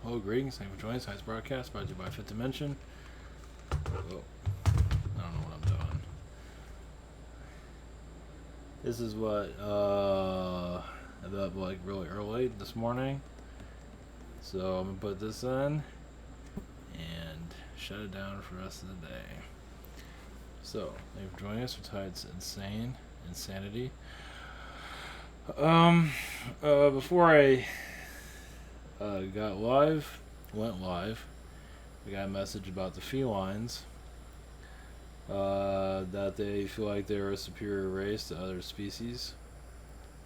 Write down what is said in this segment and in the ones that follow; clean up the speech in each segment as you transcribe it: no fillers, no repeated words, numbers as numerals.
Hello, greetings. Thank you for joining tonight's broadcast brought to you by Fifth Dimension. Whoa. I don't know what I'm doing. This is what, about like really early this morning. So I'm going to put this in and shut it down for the rest of the day. So, thank you for joining us for tonight's insanity. Before I went live, we got a message about the felines, that they feel like they're a superior race to other species.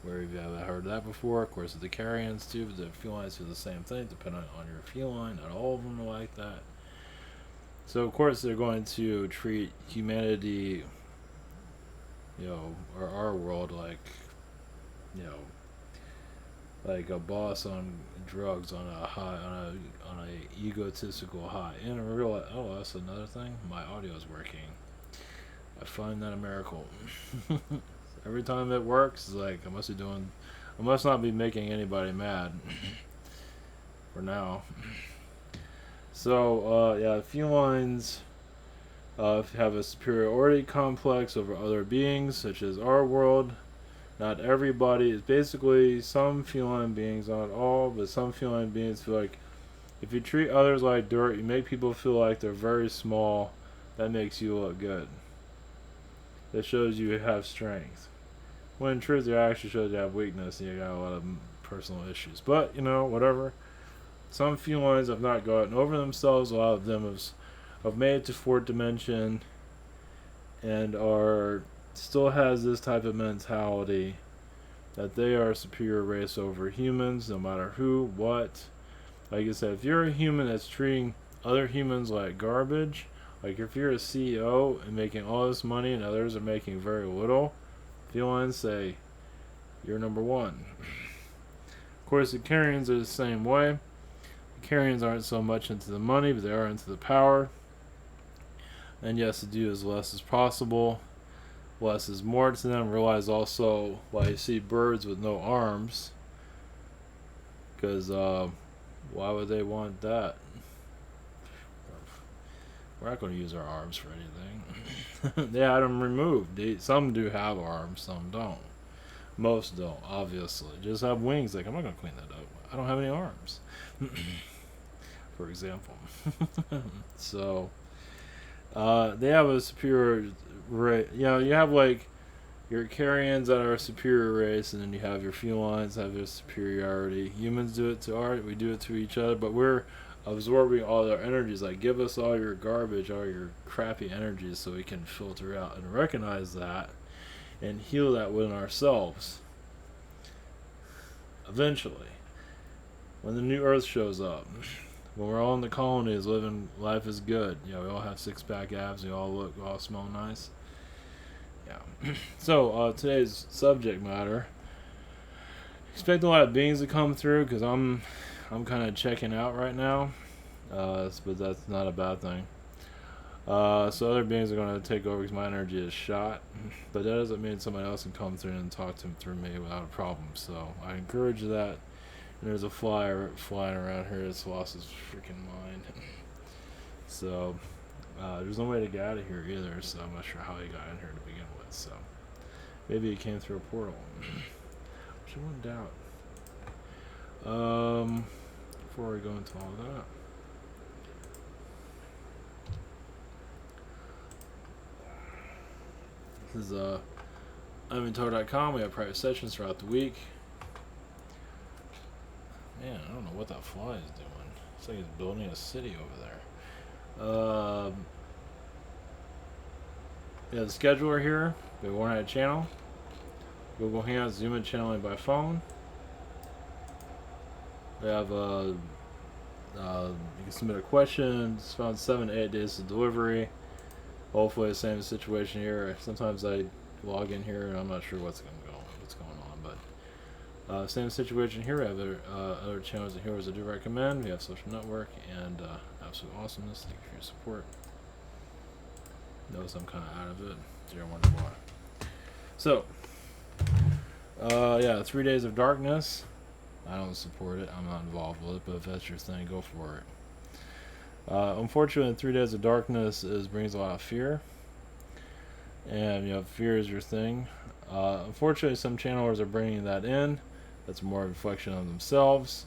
Where you haven't heard that before, of course, the carrions too, but the felines do the same thing, depending on your feline. Not all of them are like that. So, of course, they're going to treat humanity, or our world like, like a boss on drugs on a high, on a egotistical high. And I realize, oh, that's another thing. My audio is working. I find that a miracle. Every time it works, it's like I must not be making anybody mad. For now. So, felines have a superiority complex over other beings, such as our world. Not everybody. It's basically some feline beings, not all, but some feline beings feel like if you treat others like dirt, you make people feel like they're very small. That makes you look good. That shows you have strength. When in truth, it actually shows you have weakness and you got a lot of personal issues. But, whatever. Some felines have not gotten over themselves. A lot of them have made it to fourth dimension and still has this type of mentality that they are a superior race over humans, no matter who, what. Like I said, if you're a human that's treating other humans like garbage, like if you're a CEO and making all this money and others are making very little, felines say, you're number one. Of course, the carrions are the same way. The carrions aren't so much into the money, but they are into the power. And yes, to do as less as possible. Less is more to them. Realize also why you see birds with no arms. Because why would they want that? We're not going to use our arms for anything. They had them removed. Some do have arms, some don't. Most don't, obviously. Just have wings. Like, I'm not going to clean that up. I don't have any arms. For example. So, they have a superior race. You have like your carrions that are a superior race, and then you have your felines that have their superiority. Humans do it to art, we do it to each other, but we're absorbing all their energies. Like, give us all your garbage, all your crappy energies, so we can filter out and recognize that and heal that within ourselves. Eventually, when the new Earth shows up, when we're all in the colonies living life is good, we all have six-pack abs, we all smell nice. Yeah. So, today's subject matter. Expect a lot of beings to come through because I'm kind of checking out right now, but that's not a bad thing. So other beings are going to take over because my energy is shot, but that doesn't mean somebody else can come through and talk to them through me without a problem. So I encourage that. And there's a flyer flying around here that's lost his freaking mind. So there's no way to get out of here either, so I'm not sure how he got in here to begin with. So maybe he came through a portal. Which I wouldn't doubt. Before we go into all that, this is inventory.com. We have private sessions throughout the week. Man, I don't know what that fly is doing. It's like it's building a city over there. The scheduler here. We have one channel. Google Hangouts, Zoom and channeling by phone. We have you can submit a question. It's found 7 to 8 days of delivery. Hopefully the same situation here. Sometimes I log in here and I'm not sure what's going on, but same situation here. We have other channels and heroes I do recommend. We have Social Network and Absolute Awesomeness. Thank you for your support. Notice I'm kind of out of it. You're wondering why. So, 3 days of darkness. I don't support it. I'm not involved with it, but if that's your thing, go for it. Unfortunately, 3 Days of Darkness brings a lot of fear, and fear is your thing. Unfortunately, some channelers are bringing that in. That's more a reflection of themselves.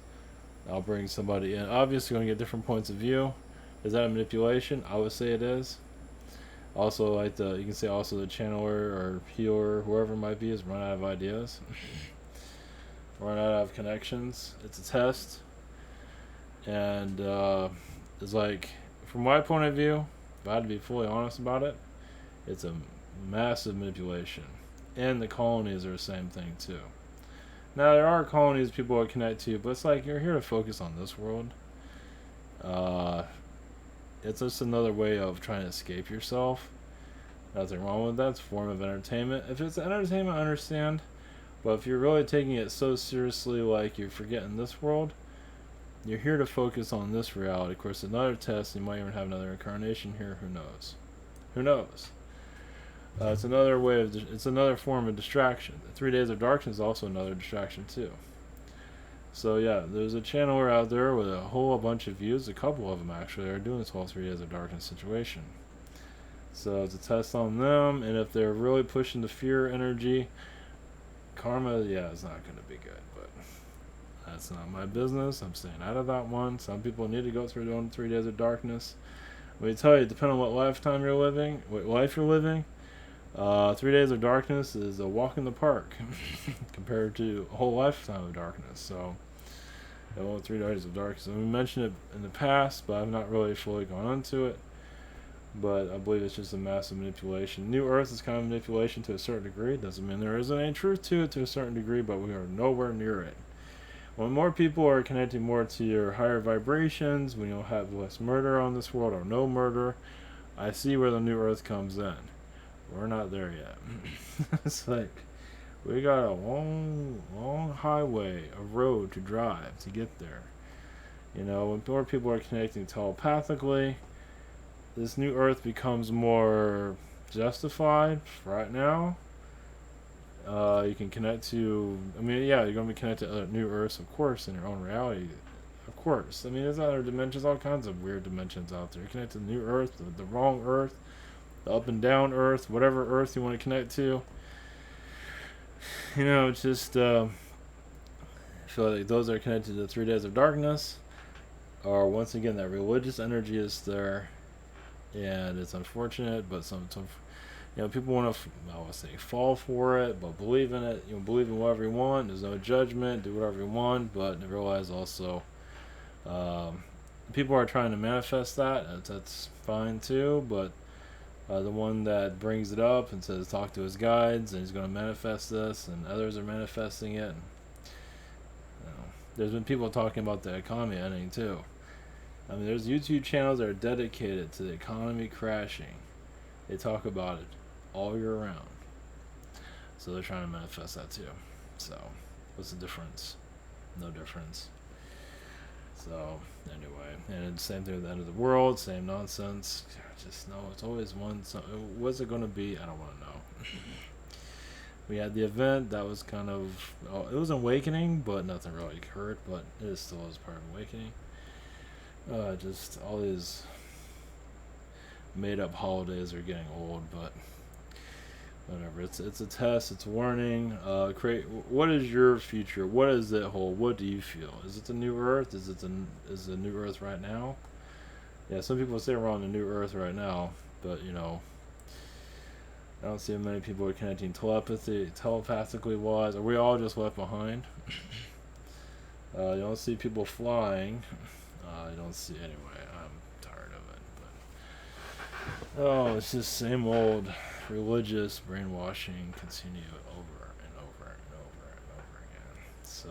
I'll bring somebody in. Obviously, going to get different points of view. Is that a manipulation? I would say it is. Also, you can say also the channeler or healer, whoever it might be, is run out of ideas, run out of connections. It's a test, and it's like, from my point of view, if I had to be fully honest about it, it's a massive manipulation. And the colonies are the same thing too. Now there are colonies people would connect to, but it's like you're here to focus on this world. Uh, it's just another way of trying to escape yourself. Nothing wrong with that. It's a form of entertainment. If it's entertainment, I understand. But if you're really taking it so seriously, like you're forgetting this world, you're here to focus on this reality. Of course, another test, you might even have another incarnation here. Who knows? Who knows? It's another way of. It's another form of distraction. The 3 Days of Darkness is also another distraction too. So yeah, there's a channeler out there with a whole bunch of views. A couple of them actually are doing this whole 3 Days of Darkness situation. So it's a test on them, and if they're really pushing the fear energy, karma, yeah, it's not going to be good. But that's not my business. I'm staying out of that one. Some people need to go through their own 3 Days of Darkness. Let me tell you, depending on what lifetime you're living, what life you're living, 3 Days of Darkness is a walk in the park compared to a whole lifetime of darkness. So, 3 Days of Darkness. And we mentioned it in the past, but I've not really fully gone into it. But I believe it's just a massive manipulation. New Earth is kind of manipulation to a certain degree. Doesn't mean there isn't any truth to it to a certain degree, but we are nowhere near it. When more people are connecting more to your higher vibrations, when you'll have less murder on this world or no murder, I see where the New Earth comes in. We're not there yet. It's like we got a long highway, a road to drive to get there. When more people are connecting telepathically, this new Earth becomes more justified right now. You can connect to, you're going to be connected to other new Earths, of course, in your own reality. Of course. There's other dimensions, all kinds of weird dimensions out there. You connect to the new Earth, the wrong Earth, the up and down Earth, whatever Earth you want to connect to. It's just, I feel like those that are connected to the 3 Days of Darkness are, once again, that religious energy is there. And it's unfortunate, but people want to, I would say, fall for it, but believe in it. Believe in whatever you want. There's no judgment. Do whatever you want, but realize also, people are trying to manifest that. That's fine too, but the one that brings it up and says talk to his guides and he's going to manifest this, and others are manifesting it. There's been people talking about the economy ending too. There's YouTube channels that are dedicated to the economy crashing. They talk about it all year round. So they're trying to manifest that too. So, what's the difference? No difference. So, anyway. And it's the same thing with the end of the world, same nonsense. Just no, it's always one. So, what's it going to be? I don't want to know. We had the event that was kind of, it was an awakening, but nothing really occurred. But it still is part of awakening. Just all these made-up holidays are getting old, but whatever. It's a test. It's a warning. What is your future? What does it hold? What do you feel? Is it the new Earth? Is the new Earth right now? Yeah, some people say we're on the new Earth right now, but I don't see many people are connecting telepathically wise. Are we all just left behind? You don't see people flying. You don't see, anyway, I'm tired of it, it's just same old religious brainwashing continue over and over and over and over again. So,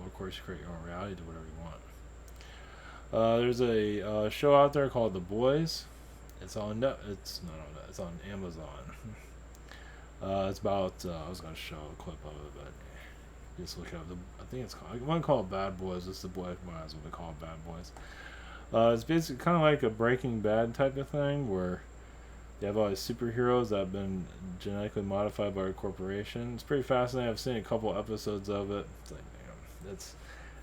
of course, you create your own reality, do whatever you want. There's a show out there called The Boys. It's on it's on Amazon. It's about, I was going to show a clip of it, but just look up I think it's called, I want to call it Bad Boys. It's the boy, might as well call it Bad Boys. It's basically kind of like a Breaking Bad type of thing, where you have all these superheroes that have been genetically modified by a corporation. It's pretty fascinating. I've seen a couple episodes of it. It's like,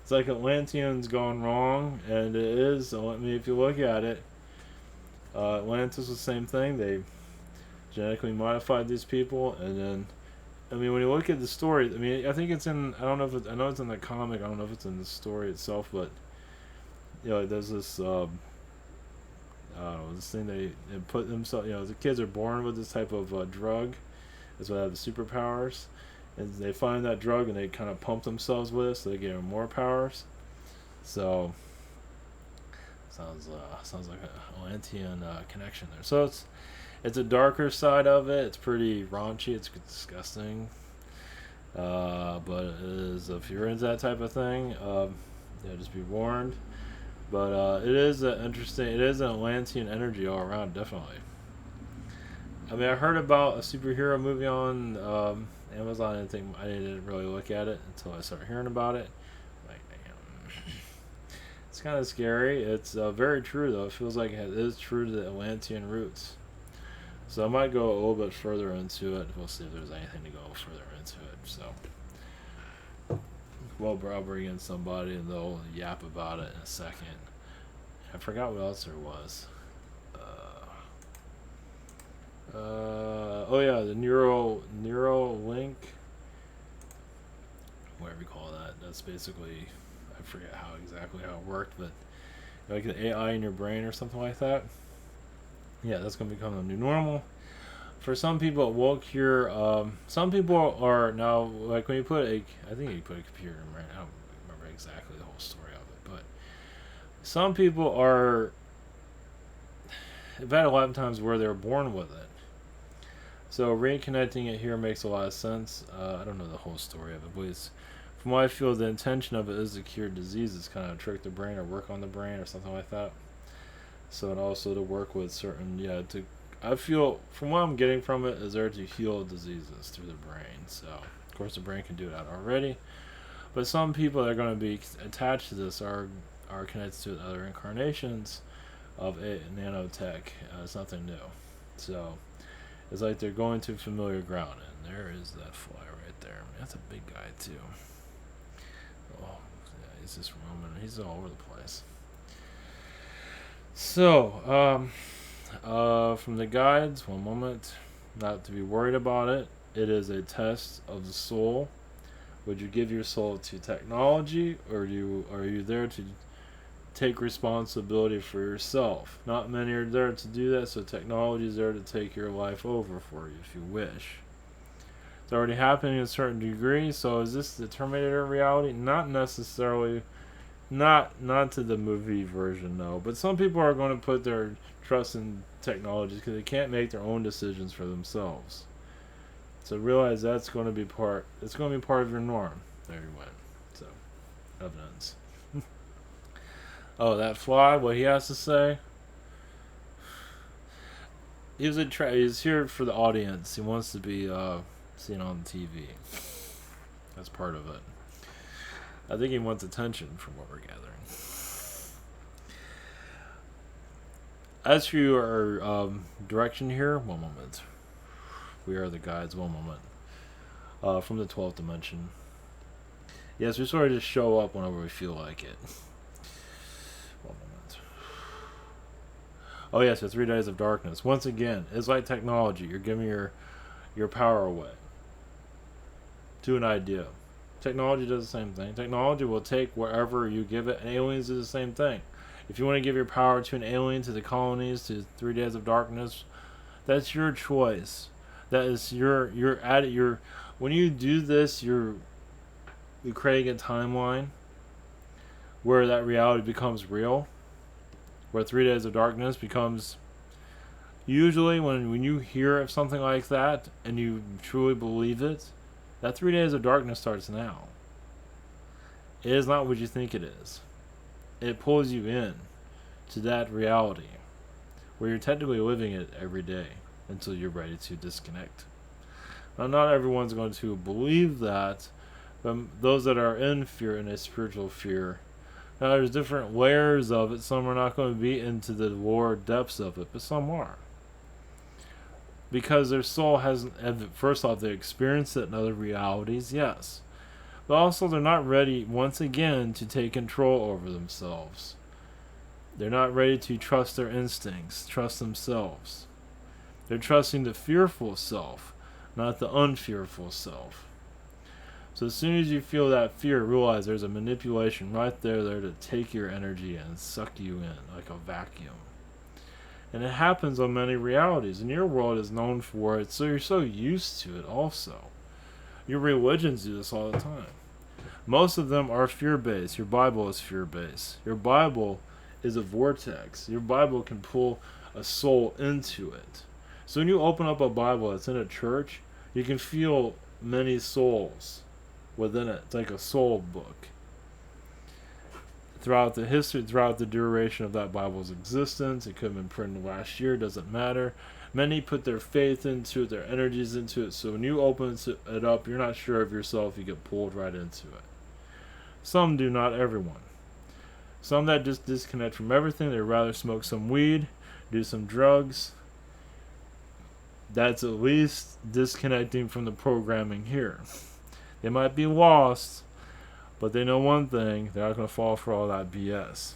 It's like Atlanteans gone wrong, and it is. I mean, if you look at it, Atlantis was the same thing. They genetically modified these people, and then, I mean, when you look at the story, I mean, I think it's in. I don't know if I know it's in the comic. I don't know if it's in the story itself, but there's this. I don't know, this thing they put themselves. The kids are born with this type of drug. That's why they have the superpowers, and they find that drug and they kind of pump themselves with it, so they get more powers. So sounds like a Atlantean connection there. So it's a darker side of it. It's pretty raunchy. It's disgusting. But it is, if you're into that type of thing, just be warned. But it is interesting. It is an Atlantean energy all around, definitely. I mean, I heard about a superhero movie on Amazon. I didn't really look at it until I started hearing about it. Like, damn. It's kind of scary. It's very true, though. It feels like it is true to the Atlantean roots. So I might go a little bit further into it. We'll see if there's anything to go further into it. So, well, I'll bring in somebody and they'll yap about it in a second. I forgot what else there was. Oh yeah, the Neuralink, whatever you call that. That's basically, I forget how it worked, but like an AI in your brain or something like that. Yeah, that's going to become the new normal. For some people, it will cure. Some people are now, like when you I think you put a computer in, right? I don't remember exactly the whole story of it, but some people have had a lot of times where they're born with it. So reconnecting it here makes a lot of sense. I don't know the whole story of it, but from what I feel, the intention of it is to cure diseases, kind of trick the brain or work on the brain or something like that. So, and also to work with certain, I feel, from what I'm getting from it, is there to heal diseases through the brain. So, of course, the brain can do that already. But some people that are going to be attached to this are connected to other incarnations of nanotech. It's nothing new. So, it's like they're going to familiar ground. And there is that fly right there. That's a big guy, too. Oh, yeah, he's just roaming. He's all over the place. So, from the guides, one moment, not to be worried about it. It is a test of the soul. Would you give your soul to technology, or are you there to take responsibility for yourself? Not many are there to do that, so technology is there to take your life over for you if you wish. It's already happening to a certain degree, so is this the Terminator reality? Not necessarily. Not to the movie version, no. But some people are going to put their trust in technology because they can't make their own decisions for themselves. So realize that's going to be part. It's going to be part of your norm. There you went. So, evidence. Oh, that fly. What he has to say. He's here for the audience. He wants to be seen on TV. That's part of it. I think he wants attention from what we're gathering. As for your direction here, one moment. We are the guides, one moment. From the 12th dimension. Yes, we sort of just show up whenever we feel like it. One moment. Oh yes, the 3 days of darkness. Once again, it's like technology. You're giving your power away to an idea. Technology does the same thing. Technology will take wherever you give it, and aliens do the same thing. If you want to give your power to an alien, to the colonies, to 3 days of darkness, that's your choice. That is you're at it. When you do this, you're creating a timeline where that reality becomes real. Where 3 days of darkness becomes, usually when you hear of something like that and you truly believe it, that 3 days of darkness starts now. It is not what you think it is. It pulls you in to that reality where you're technically living it every day until you're ready to disconnect. Now, not everyone's going to believe that, but those that are in fear, in a spiritual fear, now there's different layers of it. Some are not going to be into the lower depths of it, but some are. Because their soul hasn't, first off, they experienced it in other realities, yes. But also, they're not ready, once again, to take control over themselves. They're not ready to trust their instincts, trust themselves. They're trusting the fearful self, not the unfearful self. So as soon as you feel that fear, realize there's a manipulation right there to take your energy and suck you in like a vacuum. And it happens on many realities, and your world is known for it, so you're so used to it also. Your religions do this all the time. Most of them are fear-based. Your Bible is fear-based. Your Bible is a vortex. Your Bible can pull a soul into it. So when you open up a Bible that's in a church, you can feel many souls within it. It's like a soul book. Throughout the history, throughout the duration of that Bible's existence, it could have been printed last year, doesn't matter. Many put their faith into it, their energies into it, so when you open it up, you're not sure of yourself, you get pulled right into it. Some do, not everyone. Some that just disconnect from everything, they'd rather smoke some weed, do some drugs. That's at least disconnecting from the programming here. They might be lost, but they know one thing, they're not going to fall for all that BS.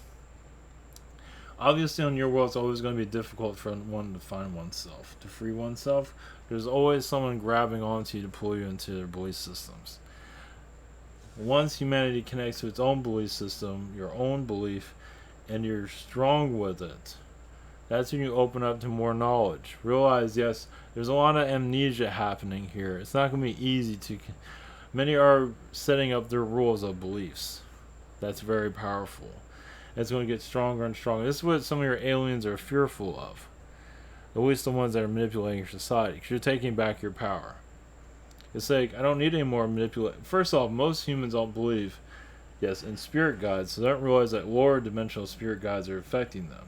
Obviously, on your world, it's always going to be difficult for one to find oneself, to free oneself. There's always someone grabbing onto you to pull you into their belief systems. Once humanity connects to its own belief system, your own belief, and you're strong with it, that's when you open up to more knowledge. Realize, yes, there's a lot of amnesia happening here. It's not going to be easy to... Many are setting up their rules of beliefs. That's very powerful. It's going to get stronger and stronger. This is what some of your aliens are fearful of. At least the ones that are manipulating your society. Because you're taking back your power. It's like, I don't need any more manipulation. First off, most humans don't believe, yes, in spirit guides. So they don't realize that lower dimensional spirit guides are affecting them.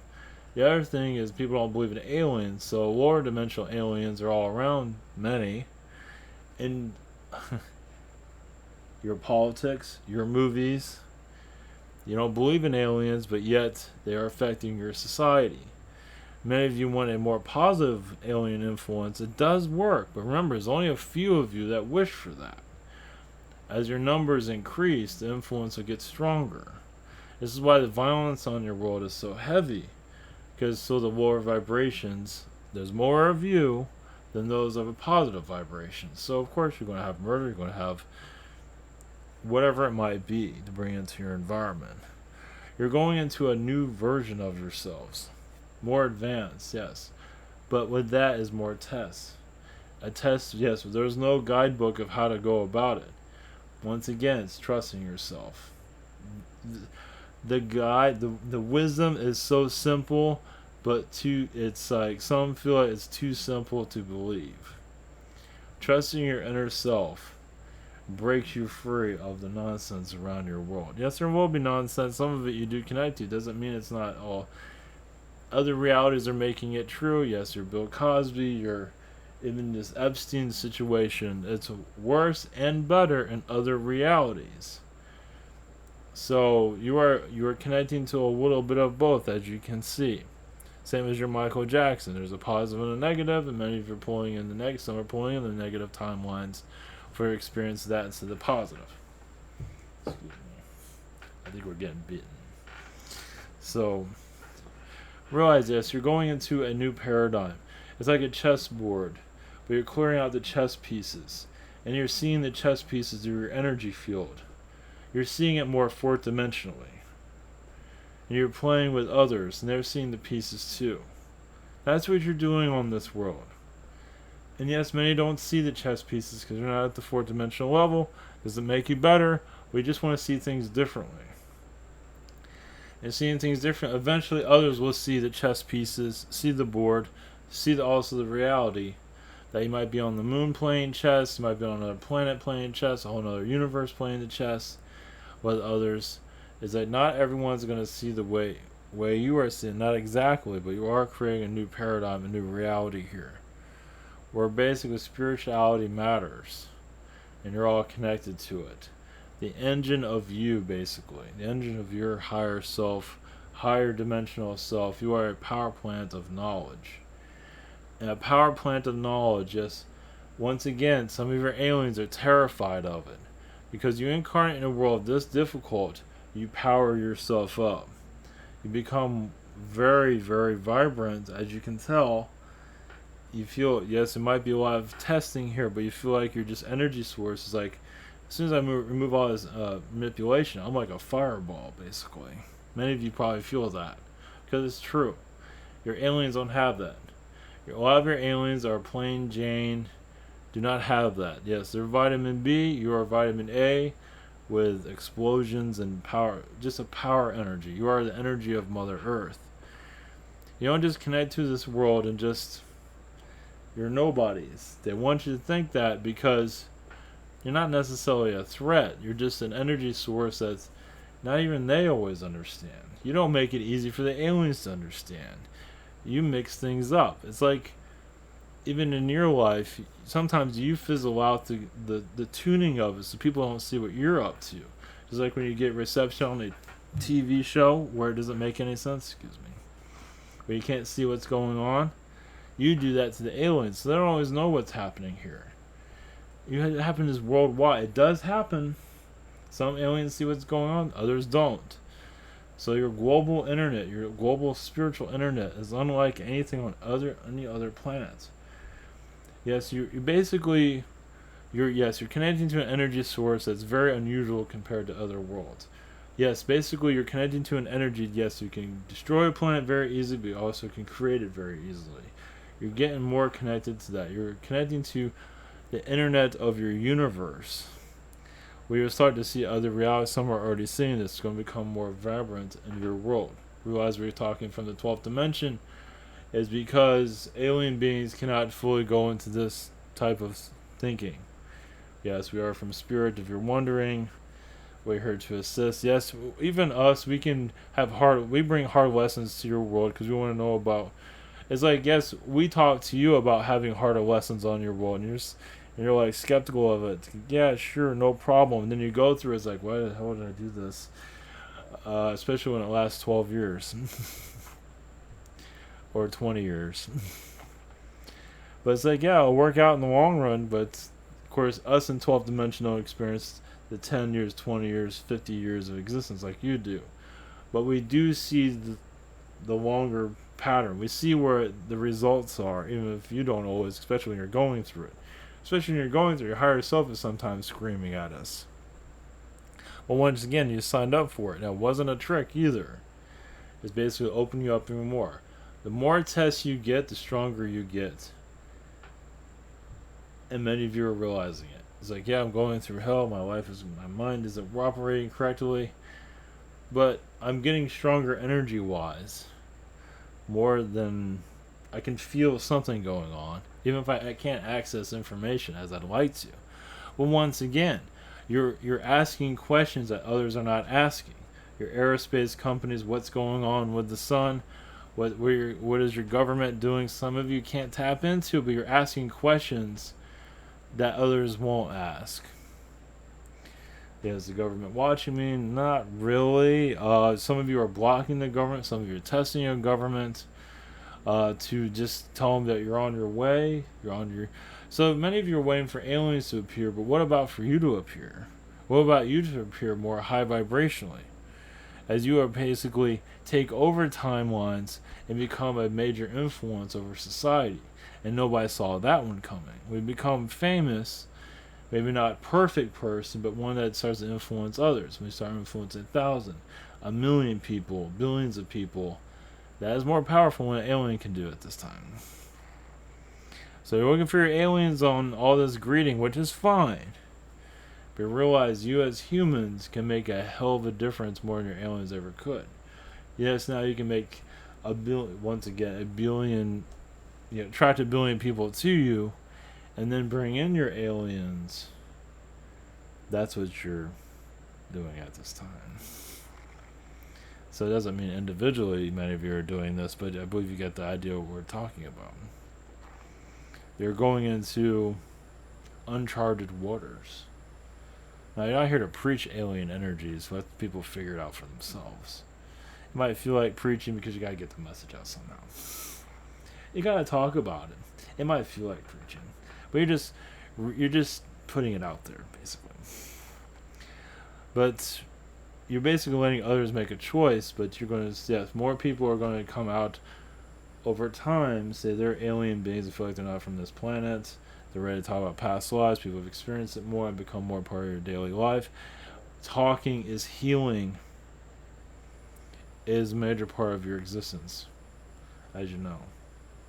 The other thing is people don't believe in aliens. So lower dimensional aliens are all around, many. And... your politics, your movies. You don't believe in aliens, but yet they are affecting your society. Many of you want a more positive alien influence. It does work, but remember, there's only a few of you that wish for that. As your numbers increase, the influence will get stronger. This is why the violence on your world is so heavy, because so the lower vibrations, there's more of you than those of a positive vibration. So of course you're going to have murder, you're going to have whatever it might be to bring into your environment. You're going into a new version of yourselves. More advanced, yes. But with that is more tests. A test, yes, but there's no guidebook of how to go about it. Once again, it's trusting yourself. The guide, the wisdom is so simple, but it's like some feel like it's too simple to believe. Trusting your inner self breaks you free of the nonsense around your world. Yes, there will be nonsense. Some of it you do connect to. Doesn't mean it's not all. Other realities are making it true. Yes, you're Bill Cosby. You're even this Epstein situation. It's worse and better in other realities. So you are connecting to a little bit of both, as you can see. Same as your Michael Jackson. There's a positive and a negative, and many of you are pulling in the negative. Some are pulling in the negative timelines for your experience of that instead of positive. Excuse me. I think we're getting bitten. So, realize this. You're going into a new paradigm. It's like a chessboard, but you're clearing out the chess pieces. And you're seeing the chess pieces through your energy field. You're seeing it more fourth dimensionally. And you're playing with others, and they're seeing the pieces too. That's what you're doing on this world. And yes, many don't see the chess pieces because you're not at the fourth dimensional level. Does it make you better? We just want to see things differently. And seeing things different, eventually others will see the chess pieces, see the board, see also the reality that you might be on the moon playing chess, you might be on another planet playing chess, a whole other universe playing the chess with others. Is that not everyone's going to see the way you are seeing, not exactly, but you are creating a new paradigm, a new reality here, where basically spirituality matters, and you're all connected to it. The engine of you, basically, the engine of your higher self, higher dimensional self. You are a power plant of knowledge. And a power plant of knowledge, yes, once again, some of your aliens are terrified of it, Because you incarnate in a world this difficult, you power yourself up. You become very, very vibrant, as you can tell. You feel, yes, it might be a lot of testing here, but you feel like your just energy source is like, as soon as I remove all this manipulation, I'm like a fireball, basically. Many of you probably feel that, because it's true. Your aliens don't have that. A lot of your aliens are plain Jane, do not have that. Yes, they're vitamin B, you are vitamin A, with explosions and power, just a power energy. You are the energy of Mother Earth. You don't just connect to this world and just, you're nobodies. They want you to think that because you're not necessarily a threat. You're just an energy source that's not even they always understand. You don't make it easy for the aliens to understand. You mix things up. It's like, even in your life, sometimes you fizzle out the tuning of it so people don't see what you're up to. Just like when you get reception on a TV show where it doesn't make any sense, where you can't see what's going on, you do that to the aliens, so they don't always know what's happening here. It happens worldwide. It does happen. Some aliens see what's going on, others don't. So your global internet, your global spiritual internet, is unlike anything on any other planet. Yes, you're basically, you're connecting to an energy source that's very unusual compared to other worlds. Yes, basically you're connecting to an energy. Yes, you can destroy a planet very easily, but you also can create it very easily. You're getting more connected to that. You're connecting to the internet of your universe. We will start to see other realities. Some are already seeing this. It's going to become more vibrant in your world. Realize we're talking from the 12th dimension is because alien beings cannot fully go into this type of thinking. Yes, we are from spirit. If you're wondering, we're here to assist. Yes, even us, we can have we bring hard lessons to your world because we want to know about. It's like, yes, we talk to you about having harder lessons on your world, and you're like skeptical of it. Yeah, sure, no problem. And then you go through, it's like, why the hell did I do this? Especially when it lasts 12 years. Or 20 years. But it's like, yeah, it'll work out in the long run, but of course, us in 12th dimension don't experience the 10 years, 20 years, 50 years of existence like you do. But we do see the longer pattern. We see where the results are, even if you don't always, especially when you're going through it. Especially when you're going through it, your higher self is sometimes screaming at us. But once again, you signed up for it. That wasn't a trick either. It's basically opening you up even more. The more tests you get, the stronger you get. And many of you are realizing it. It's like, yeah, I'm going through hell. My mind isn't operating correctly. But I'm getting stronger energy-wise. More than I can feel something going on. Even if I can't access information as I'd like to. But once again, you're asking questions that others are not asking. Your aerospace companies, what's going on with the sun? What is your government doing? Some of you can't tap into, but you're asking questions that others won't ask. Is the government watching me? Not really. Some of you are blocking the government. Some of you are testing your government to just tell them that you're on your way. So many of you are waiting for aliens to appear, but what about for you to appear? What about you to appear more high vibrationally? As you are basically take over timelines and become a major influence over society. And nobody saw that one coming. We become famous, maybe not perfect person, but one that starts to influence others. We start influencing 1,000, 1,000,000 people, billions of people. That is more powerful than an alien can do at this time. So you're looking for your aliens on all this greeting, which is fine. But realize you as humans can make a hell of a difference more than your aliens ever could. Yes, now you can make a billion, attract a billion people to you, and then bring in your aliens. That's what you're doing at this time. So it doesn't mean individually many of you are doing this, but I believe you get the idea of what we're talking about. You're going into uncharted waters. Now, you're not here to preach alien energies. Let people figure it out for themselves. You might feel like preaching because you got to get the message out somehow. You got to talk about it. It might feel like preaching. But you're just putting it out there, basically. But you're basically letting others make a choice, but you're going to, yes, more people are going to come out over time, say they're alien beings and feel like they're not from this planet. They're ready to talk about past lives. People have experienced it more and become more part of your daily life. Talking is healing, is a major part of your existence, as you know.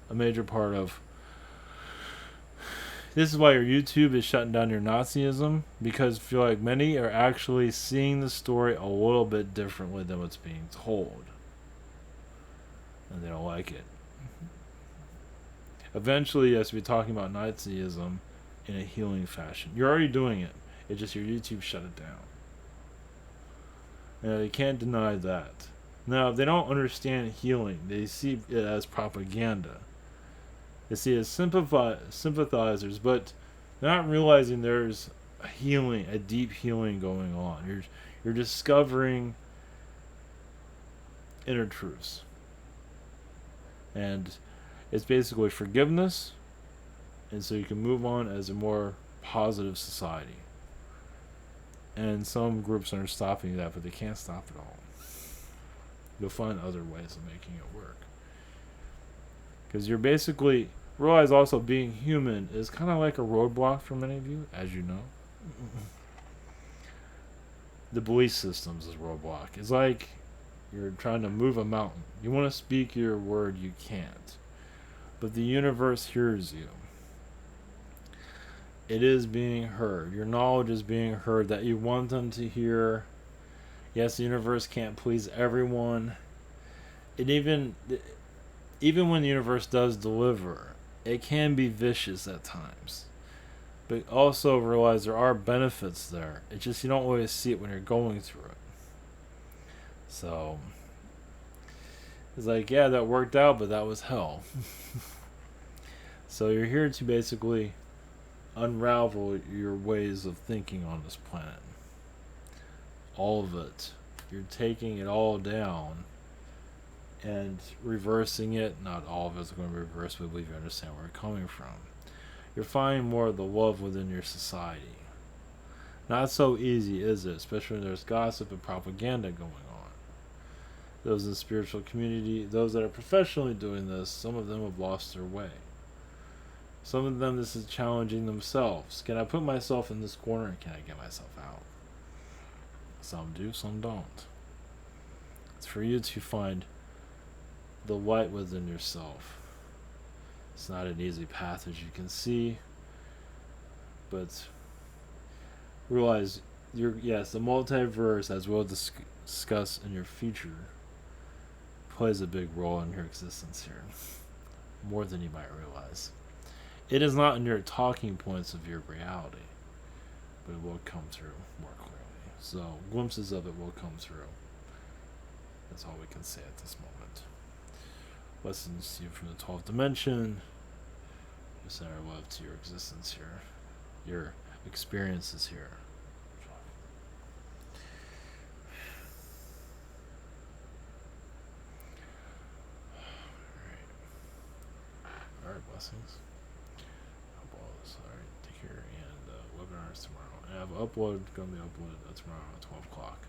A major part of. This is why your YouTube is shutting down your Nazism, because I feel like many are actually seeing the story a little bit differently than what's being told. And they don't like it. Eventually, yes, we'll be talking about Nazism in a healing fashion. You're already doing it. It's just your YouTube shut it down. And they can't deny that. Now, they don't understand healing. They see it as propaganda. They see it as sympathizers, but they're not realizing there's a healing, a deep healing going on. You're discovering inner truths. And it's basically forgiveness, and so you can move on as a more positive society. And some groups are stopping that, but they can't stop it all. You'll find other ways of making it work. Because you're basically, realize also being human is kind of like a roadblock for many of you, as you know. The belief systems is a roadblock. It's like you're trying to move a mountain. You want to speak your word, you can't. But the universe hears you. It is being heard. Your knowledge is being heard that you want them to hear. Yes, the universe can't please everyone. It even when the universe does deliver, it can be vicious at times. But also realize there are benefits there. It's just you don't always see it when you're going through it. So it's like, yeah, that worked out, but that was hell. So you're here to basically unravel your ways of thinking on this planet. All of it. You're taking it all down and reversing it. Not all of it's going to be reversed, but I believe you understand where it's coming from. You're finding more of the love within your society. Not so easy, is it? Especially when there's gossip and propaganda going on. Those in the spiritual community, those that are professionally doing this, some of them have lost their way. Some of them, this is challenging themselves. Can I put myself in this corner and can I get myself out? Some do, some don't. It's for you to find the light within yourself. It's not an easy path, as you can see, but realize the multiverse, as we'll discuss in your future, plays a big role in your existence here, more than you might realize. It is not in your talking points of your reality, but it will come through more clearly. So glimpses of it will come through. That's all we can say at this moment. Lessons to you from the 12th dimension. Just send our love to your existence here, your experiences here. Alright, blessings. Alright, take care, and webinars tomorrow. And I have upload, going to be uploaded tomorrow at 12 o'clock.